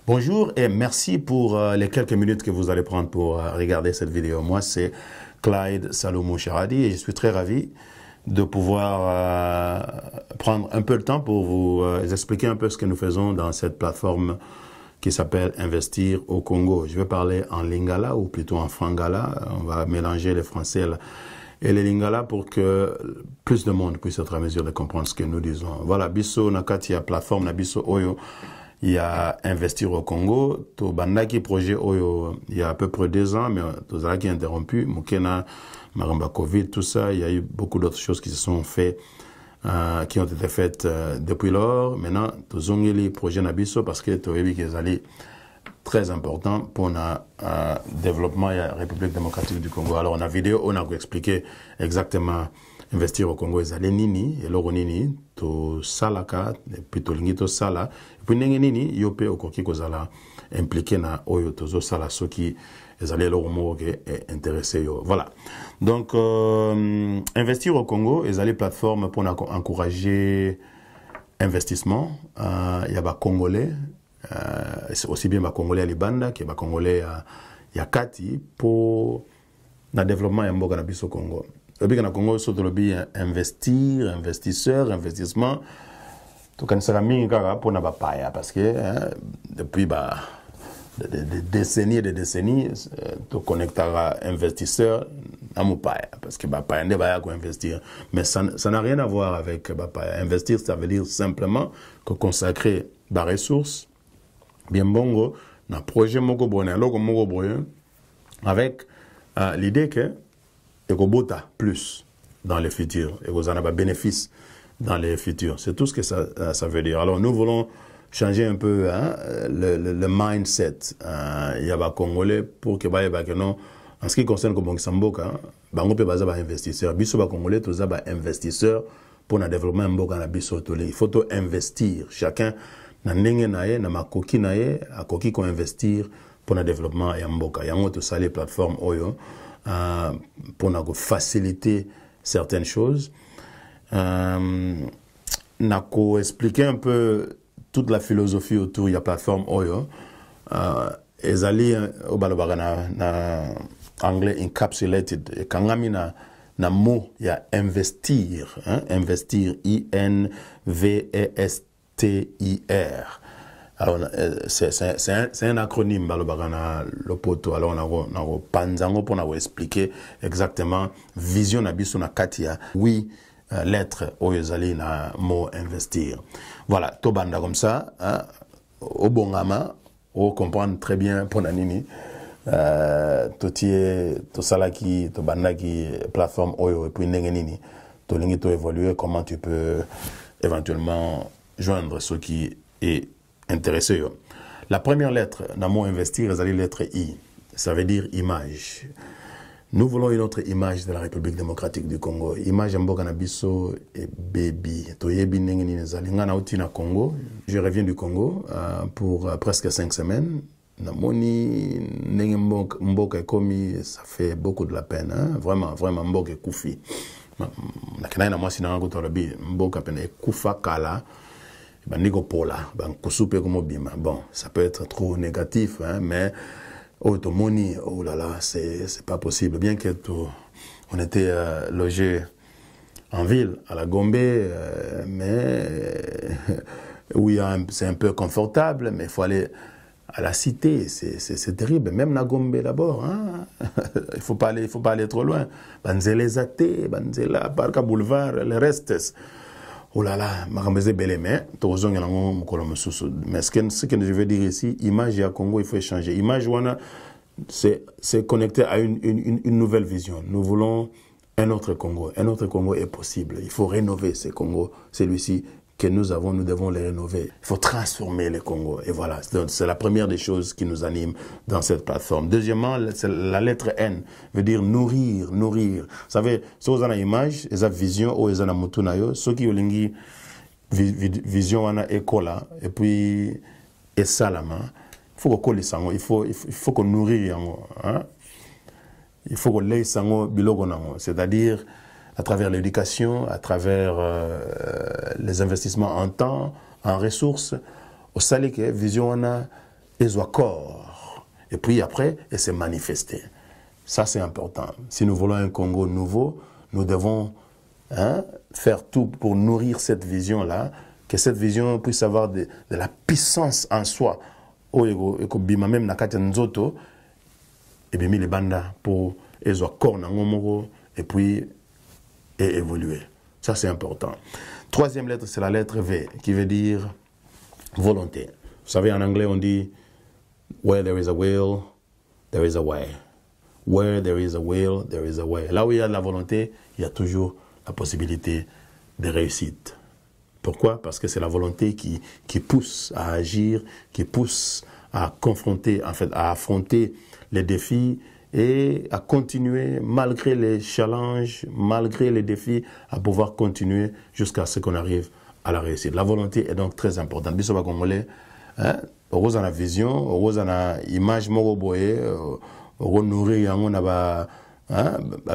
Bonjour et merci pour les quelques minutes que vous allez prendre pour regarder cette vidéo. Moi, c'est Clyde Salomon Charadi et je suis très ravi de pouvoir prendre un peu le temps pour vous expliquer un peu ce que nous faisons dans cette plateforme qui s'appelle Investir au Congo. Je vais parler en lingala ou plutôt en frangala. On va mélanger les français et les lingala pour que plus de monde puisse être à mesure de comprendre ce que nous disons. Voilà, biso nakati ya plateforme na biso oyo. Il y a Investir au Congo, to bandaki projet oyo il y a à peu près 2 ans, mais tout ça qui est interrompu, Mukena, Maramba Covid, tout ça, il y a eu beaucoup d'autres choses qui se sont faites, qui ont été faites depuis lors. Maintenant, tout zongeli projet Nabiso parce que tu as vu qu'ils allaient très important pour le développement de la République démocratique du Congo. Alors, on a vidéo, on a expliqué exactement Investir au Congo, ils nini, et l'oro nini, to salaka, et puis to lingito sala, et puis nini, yope okoki kozala impliqué na oyo tozo sala, ceux qui allaient l'oro mo intéressé yo. Voilà. Donc, Investir au Congo, ils allaient plateforme pour encourager investissement. Il y a des Congolais, aussi bien des Congolais à Libanda, que des Congolais à Kati, pour le développement de Mboka na biso Congo. Le but Congo, c'est investir, investisseur, investissement. Tout comme ça, pour ne pas parce que depuis des décennies et des décennies, tu connecteras investisseur à Mupaya parce que Bapaya ne va pas investir. Mais ça n'a rien à voir avec Bapaya. Investir, ça veut dire simplement que consacrer des ressources, bien bongo, dans un projet moko bonheur, avec l'idée que et qu'on bota plus dans le futur et vous en avez bénéfice dans les futurs. C'est tout ce que ça veut dire. Alors nous voulons changer un peu le mindset. Il y a des Congolais pour que non. En ce qui concerne le Samboka, on peut baser investisseurs. Biso ba Congolais tous ba investisseurs pour le développement mboka na biso tolé. Il faut tout investir. Chacun na ndenge nae na makoki nae akoki ko investir pour le développement ya mboka. Yango to sali plateforme oyo. Pour nous faciliter certaines choses. Nous expliquer un peu toute la philosophie autour de la plateforme Oyo. Et allez au balobagana anglais encapsulated. Et quand on a na mot, il y a investir. Investir, I-N-V-E-S-T-I-R. Alors, c'est un acronyme, le poto. Alors, on a panzango pour nous expliquer exactement vision nabiso na katia. Oui, lettre oyezali na mot investir. Voilà, to banda comme ça, au bongama, on comprend très bien pour nanini. To tie, to salaki, to banda qui plateforme oyo et puis nengenini. To lingi to évoluer, comment tu peux éventuellement joindre ce qui est intéressé. La première lettre dans mon investir, c'est la lettre I. Ça veut dire image. Nous voulons une autre image de la République démocratique du Congo. Image mboka na biso et baby. Toyebi nengeni nezalinga na uti na Congo. Je reviens du Congo pour presque 5 semaines. Namoni nenge mboka komi, ça fait beaucoup de la peine. Vraiment, vraiment mboka koufi. Na moi sinanga kutolobi mboka pene kufa kala. Bon, ça peut être trop négatif, mais oh là là, c'est pas possible. Bien que on était logé en ville, à la Gombe, mais oui, c'est un peu confortable, mais il faut aller à la cité, c'est terrible. Même la Gombe d'abord, il faut pas aller trop loin. Banzele Zate, Banzela, Barca Boulevard, le reste. Oh là là, mais ce que je veux dire ici, image à Congo, il faut changer. Image, c'est connecté à une nouvelle vision. Nous voulons un autre Congo. Un autre Congo est possible. Il faut rénover ce Congo. Celui-ci que nous avons, nous devons le rénover. Il faut transformer le Congo. Et voilà, c'est la première des choses qui nous anime dans cette plateforme. Deuxièmement, la lettre N veut dire nourrir, nourrir. Vous savez, si vous avez une image, vous avez une vision, ou vous avez une mutunayo, ceux qui ont une vision, on a écola, et puis, et salama, il faut qu'on colle sango, il faut qu'on nourrit, il faut qu'on lève sango bilogo nango, c'est-à-dire, à travers l'éducation, à travers les investissements en temps, en ressources, au salé que vision on a ils ont corps. Et puis après, et se manifester. Ça, c'est important. Si nous voulons un Congo nouveau, nous devons faire tout pour nourrir cette vision-là, que cette vision puisse avoir de la puissance en soi. Même nakati nzoto, et bien les bandas pour les corps et puis évoluer. Ça, c'est important. Troisième lettre, c'est la lettre V, qui veut dire volonté. Vous savez, en anglais, on dit where there is a will, there is a way. Where there is a will, there is a way. Là où il y a de la volonté, il y a toujours la possibilité de réussite. Pourquoi? Parce que c'est la volonté qui pousse à agir, qui pousse à confronter, en fait, à affronter les défis et à continuer, malgré les challenges, malgré les défis, à pouvoir continuer jusqu'à ce qu'on arrive à la réussite. La volonté est donc très importante. Biso ba Congolais, heureusement la vision, heureusement la image moko boye, nourrir yango na ba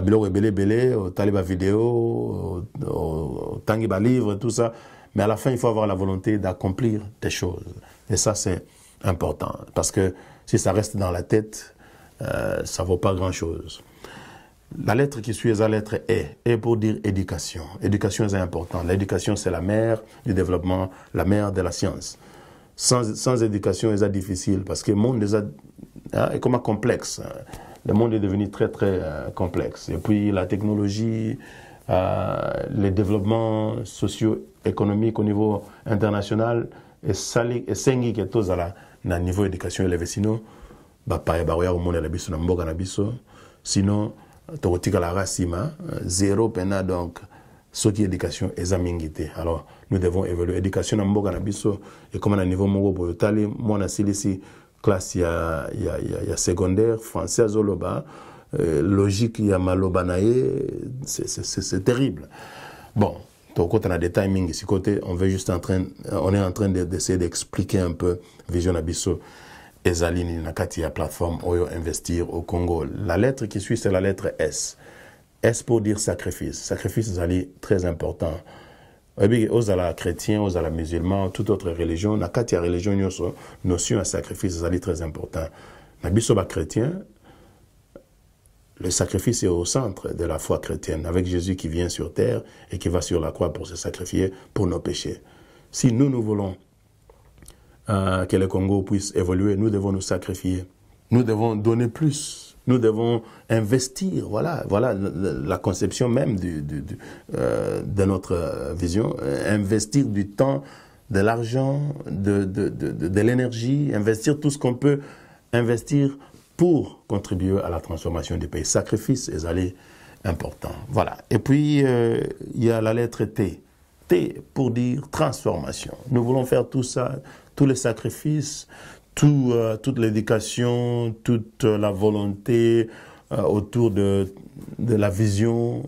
biloko ebele taliba vidéo, tangi ba livre, tout ça. Mais à la fin, il faut avoir la volonté d'accomplir des choses. Et ça, c'est important. Parce que si ça reste dans la tête, ça ne vaut pas grand-chose. La lettre qui suit est la lettre E. E pour dire éducation. Éducation est important. L'éducation, c'est la mère du développement, la mère de la science. Sans éducation, c'est difficile parce que le monde est comme complexe. Le monde est devenu très, très complexe. Et puis, la technologie, les développements socio-économiques au niveau international, et sengi que tous à la niveau éducation élevé. Sinon, sinon, la racima, zéro pena, donc, ce qui est éducation est zamingité. Alors, nous devons évoluer. Éducation na mboka na biso, et comme à niveau moko boyotali, moi na silisi, classe il y a secondaire, français zoloba, logique il y a maloba nae, c'est terrible. Bon, donc quand on a des timings ici côté, on est en train d'essayer d'expliquer un peu vision abisso ezalini nakati ya plateforme oyo investir au Congo. La lettre qui suit c'est la lettre S. S pour dire sacrifice. Sacrifice zali très important. Aux ala chrétiens, aux ala musulmans, toute autre religion, nakati ya religion nyoso notion à sacrifice zali très important. Na biso ba chrétien, le sacrifice est au centre de la foi chrétienne, avec Jésus qui vient sur terre et qui va sur la croix pour se sacrifier pour nos péchés. Si nous voulons que le Congo puisse évoluer, nous devons nous sacrifier. Nous devons donner plus. Nous devons investir. Voilà la conception même de notre vision. Investir du temps, de l'argent, de l'énergie, investir tout ce qu'on peut investir pour contribuer à la transformation du pays. Sacrifice est allé important. Voilà. Et puis, il y a la lettre T. T pour dire transformation. Nous voulons faire tout ça, tous les sacrifices, toute l'éducation, toute la volonté autour de la vision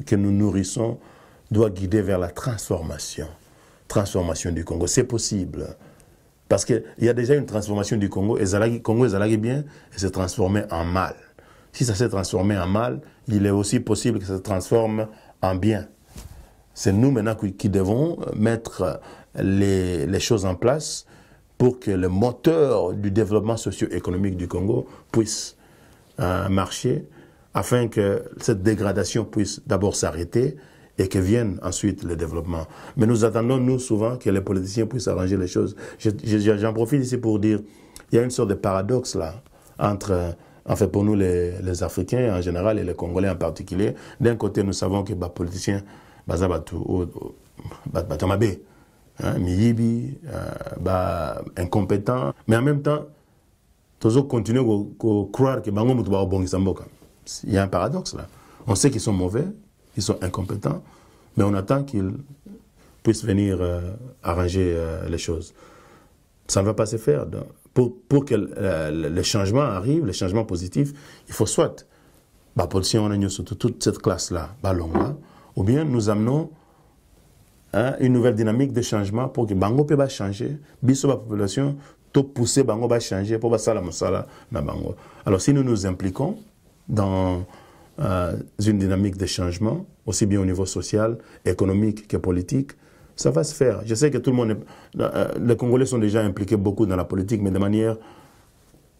que nous nourrissons doit guider vers la transformation du Congo. C'est possible. Parce qu'il y a déjà une transformation du Congo, et le Congo est bien, et s'est transformé en mal. Si ça s'est transformé en mal, il est aussi possible que ça se transforme en bien. C'est nous maintenant qui devons mettre les choses en place pour que le moteur du développement socio-économique du Congo puisse marcher, afin que cette dégradation puisse d'abord s'arrêter et que vienne ensuite le développement. Mais nous attendons, nous, souvent, que les politiciens puissent arranger les choses. J'en profite ici pour dire, il y a une sorte de paradoxe là, entre, en fait, pour nous les Africains en général et les Congolais en particulier. D'un côté, nous savons que les politiciens, miyibi, incompétents, mais en même temps, toujours continuer à croire que il y a un paradoxe là. On sait qu'ils sont mauvais, ils sont incompétents, mais on attend qu'ils puissent venir arranger les choses. Ça ne va pas se faire. Donc, pour que les changements arrivent, les changements positifs, il faut soit, si on a surtout toute cette classe-là, ou bien nous amenons une nouvelle dynamique de changement pour que Bango peut changer, biso la population, tout pousser Bango va changer pour ça na Bango. Alors si nous nous impliquons dans une dynamique de changement, aussi bien au niveau social, économique que politique, ça va se faire. Je sais que tout le monde, les Congolais sont déjà impliqués beaucoup dans la politique, mais de manière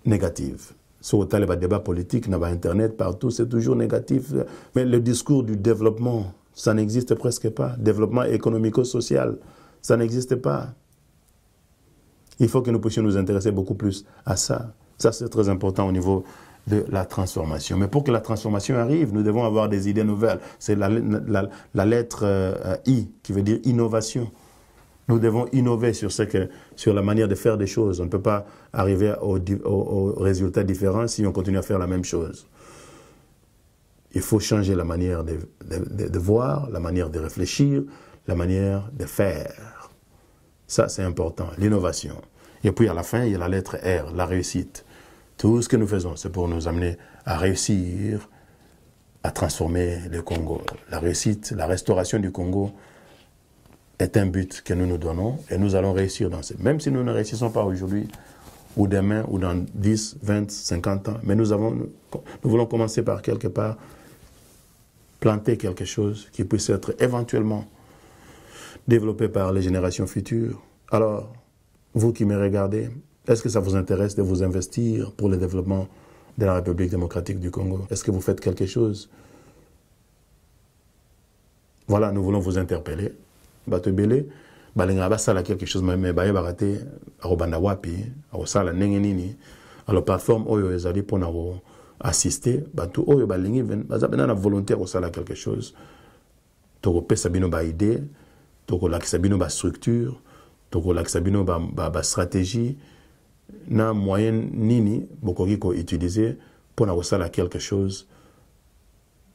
négative. Sur le débat politique, dans Internet, partout, c'est toujours négatif. Mais le discours du développement, ça n'existe presque pas. Développement économico-social, ça n'existe pas. Il faut que nous puissions nous intéresser beaucoup plus à ça. Ça, c'est très important au niveau de la transformation. Mais pour que la transformation arrive, nous devons avoir des idées nouvelles. C'est la lettre I, qui veut dire innovation. Nous devons innover sur la manière de faire des choses. On ne peut pas arriver aux résultats différents si on continue à faire la même chose. Il faut changer la manière de voir, la manière de réfléchir, la manière de faire. Ça, c'est important, l'innovation. Et puis à la fin, il y a la lettre R, la réussite. Tout ce que nous faisons, c'est pour nous amener à réussir, à transformer le Congo. La réussite, la restauration du Congo est un but que nous nous donnons et nous allons réussir dans ce. Même si nous ne réussissons pas aujourd'hui, ou demain, ou dans 10, 20, 50 ans, mais nous voulons commencer par quelque part, planter quelque chose qui puisse être éventuellement développé par les générations futures. Alors, vous qui me regardez, est-ce que ça vous intéresse de vous investir pour le développement de la République démocratique du Congo? Est-ce que vous faites quelque chose? Voilà, nous voulons vous interpeller. Batobele, balinga basala quelque chose, mais baye barate, arobanda wapi, arosala nengenini. Alors, plateforme oyo ezali pour nous assister, batu oyo balingi, bazabena na volonté arosala quelque chose. Toko pesa bino ba idée, toko lakisa bino ba structure, toko lakisa bino ba stratégie, na moyen nini bokoki ko utiliser pour na kosala quelque chose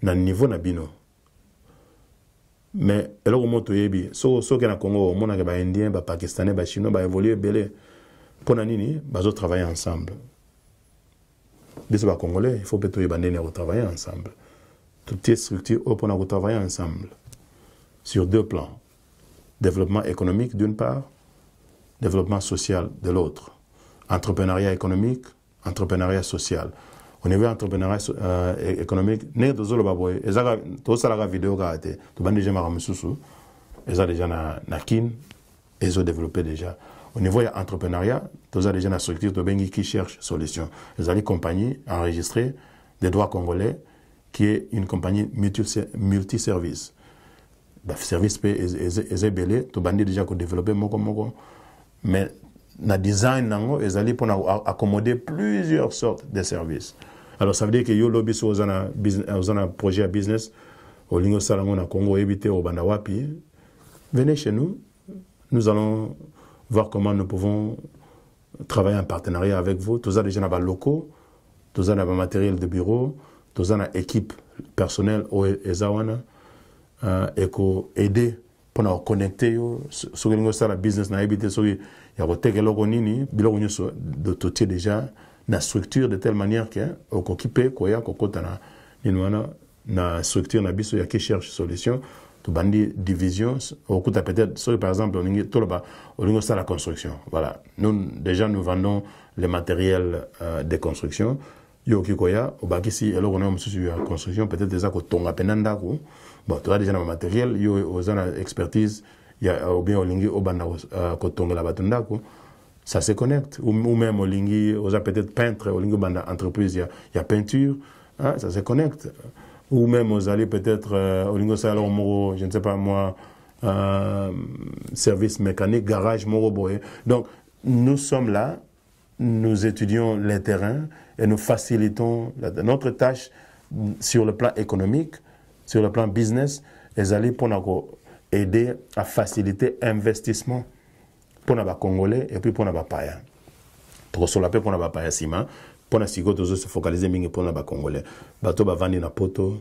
na niveau na bino. Mais eloko moto yebi so ke na Congo mona ke ba indien ba pakistanais ba chinois ba évoluer belé pour na nini bazo travailler ensemble. Biso ba congolais il faut peut-être ba ndene travailler ensemble. Toutes les structures pour na travailler ensemble sur deux plans. Développement économique d'une part, développement social de l'autre. Entrepreneuriat économique, entrepreneuriat social. Au niveau entrepreneuriat économique, ne tozolo baboy, ezaka to sala vidéo ka ate, to bandi jema ramususu, eza déjà na kin, ezo développé déjà. Au niveau de entrepreneuriat, toza déjà na structure to bengi qui cherche solution. Ezali compagnie enregistrée des droits congolais qui est une compagnie multi-service. Ba service pe ezebele to bandi déjà ko développer moko mais na design nango ezali pour accommoder plusieurs sortes de services. Alors ça veut dire que yo lobby so ozana projet à business au lingo salango na Congo éviter au banda wapi. Venez chez nous. Nous allons voir comment nous pouvons travailler en partenariat avec vous. Tous déjà na locaux, tous na matériel de bureau, tous na équipe personnelle au ezawana et ko aider pour nous connecter yo so lingo sala business na éviter so ya koteka eloko nini biloko nyonso de totie déjà na structure de telle manière que okokipe koya kokota na nini wana na structure na biso ya qui cherche solution to bandi division okuta peut-être so par exemple olingo ça la construction. Voilà, nous déjà nous vendons les matériels de construction yo kikoya obakisi eloko na mususu ya construction peut-être déjà ko tonga penanda ko bon tu as déjà le matériel yo ozana expertise ya ou bien olingi obanda kotonga la batundako ça se connecte ou même olingi oza peut-être peintre olingi banda entreprise ya peinture hein, ça se connecte ou même ozali peut-être olingo sala moro je ne sais pas moi service mécanique garage moro boye. Donc nous sommes là, nous étudions les terrains et nous facilitons notre tâche sur le plan économique, sur le plan business, et aller pour nous aider à faciliter l'investissement pour les Congolais et puis pour les Paya. Pour sur la paix pour les Paya Sima, pour les Sigotos se focaliser pour les Congolais. Bateau va vendre na poto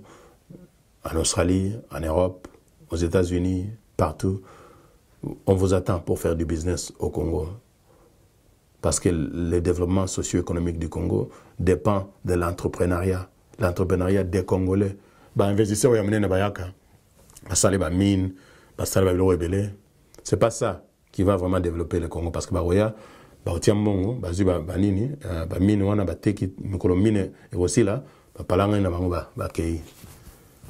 en Australie, en Europe, aux États-Unis, partout. On vous attend pour faire du business au Congo. Parce que le développement socio-économique du Congo dépend de l'entrepreneuriat. L'entrepreneuriat des Congolais. Investisseurs, il y a des bayaka. Mine, c'est pas ça qui va vraiment développer le Congo. Parce que mine, aussi là,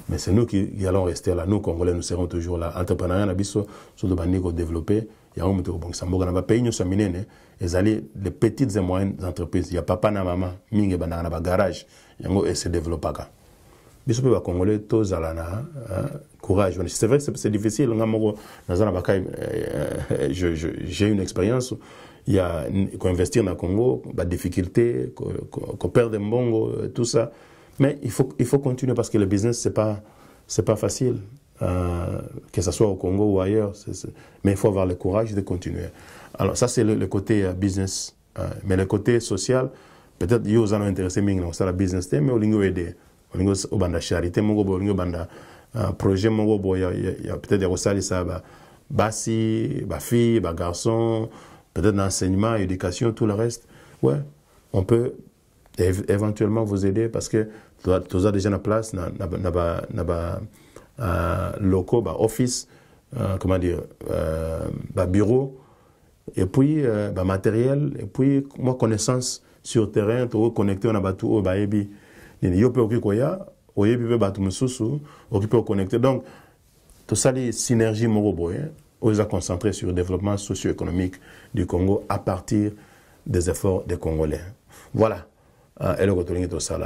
mais c'est nous qui allons rester là. Nous, Congolais, nous serons toujours là. Entrepreneuriat, nous allons développer yango mutu kobongisa mboka na ba pays nyonso minene ezali les petites et moyennes entreprises ya papa na mama mingi bandaka na ba garage yango se développaka biso pe ba congolais tozala na courage. C'est vrai que c'est difficile ngamoko nazana bakai j'ai une expérience. Il y a qu'on investir dans le Congo, des difficultés, qu'on perd des mbongo, tout ça. Mais il faut continuer parce que le business, c'est pas facile, que ce soit au Congo ou ailleurs. Mais il faut avoir le courage de continuer. Alors ça, c'est le côté business. Mais le côté social, peut-être ils vous en intéressé, mais c'est la business, mais au lingo aider. Au lingo au banda charité, au lingo banda projet, il y a peut-être des ressources, ça, basi, fille, garçon, peut-être l'enseignement, l'éducation, tout le reste. Ouais, on peut éventuellement vous aider parce que tu as déjà une place, locaux, office, comment dire, bureau, et puis matériel, et puis moi connaissance sur terrain, tu connecté on a battu au baebi. Yo peut occuper au yebi peut battu mususu, occuper connecté. Donc tout ça les synergies moroboye. On les a concentrés sur le développement socio-économique du Congo à partir des efforts des Congolais. Voilà.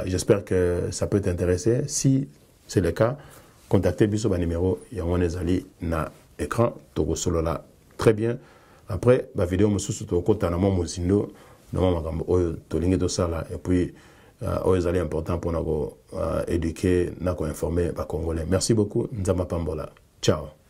J'espère que ça peut t'intéresser. Si c'est le cas, contactez Biso numéro Yangonezali na écran. Togo solo là. Très bien. Après, la vidéo me sous to kota na mo mozindo na mo makambo oyo to lingi to sala et puis oyo important pour nous éduquer, nous informer les Congolais. Merci beaucoup. Nzamba Pambola. Ciao.